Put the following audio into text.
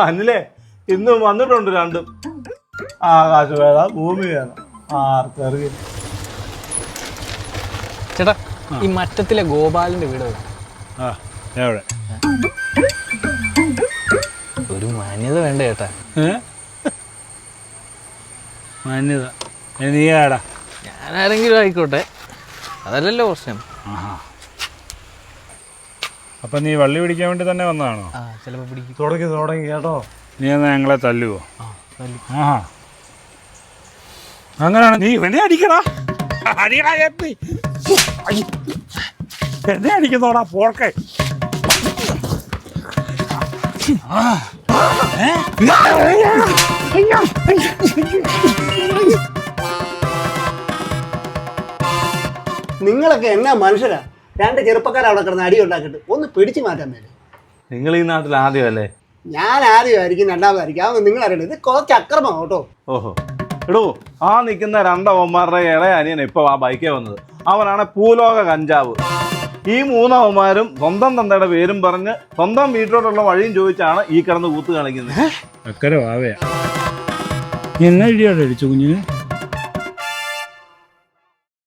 അനിലേ ഇന്ന് വന്നിട്ടുണ്ട് രണ്ടും. ആകാശ വേദ ഭൂമി വേദം ആർക്കറിയില്ല. ചേട്ടാ ഈ മറ്റത്തിലെ ഗോപാലിന്റെ വീട് എവിടെ? ഒരു മാന്യത വേണ്ട ചേട്ടാ. മാന്യത നീ ആടാ? ഞാനാരെങ്കിലും ആയിക്കോട്ടെ, അതല്ലല്ലോ പ്രശ്നം. അപ്പൊ നീ വള്ളി പിടിക്കാൻ വേണ്ടി തന്നെ വന്നതാണോ? ചിലപ്പോ പിടിക്കും. തുടങ്ങി കേട്ടോ. നീ എന്നാ ഞങ്ങളെ തല്ലുവോ? അങ്ങനെയാണ്. നീ എന്നെ അടിക്കടാ, അടിക്കടാ. എന്നെ അടിക്കുന്നോടാ പോർക്കെ. നിങ്ങളൊക്കെ എന്നാ മനുഷ്യരാ? രണ്ട് ചെറുപ്പക്കാർ അവിടെ കിടന്ന് അടി ഉണ്ടാക്കിട്ട് ഒന്ന് പിടിച്ചു മാറ്റാൻ മേലെ. നിങ്ങൾ ഈ നാട്ടിൽ ആദ്യമല്ലേ? ഞാൻ ആദ്യമായിരിക്കും രണ്ടാമതായിരിക്കും, അതൊന്നും നിങ്ങൾ അറിയണത്. ഇത് കുറച്ച് അക്രമം കേട്ടോ. ഓഹോ എടോ, ആ നിൽക്കുന്ന രണ്ടവന്മാരുടെ ഇളയ അനിയൻ ഇപ്പൊ ആ ബൈക്കേ വന്നത്. അവനാണ് പൂലോക കഞ്ചാവ്. ഈ മൂന്നവന്മാരും സ്വന്തം തന്തയുടെ പേരും പറഞ്ഞ് സ്വന്തം വീട്ടിലോട്ടുള്ള വഴിയും ചോദിച്ചാണ് ഈ കിടന്ന് കൂത്ത് കളിക്കുന്നത്. അക്കരെ വാവയാ. എന്നെ ഇടിയോടെ അടിച്ചു കുഞ്ഞിന്?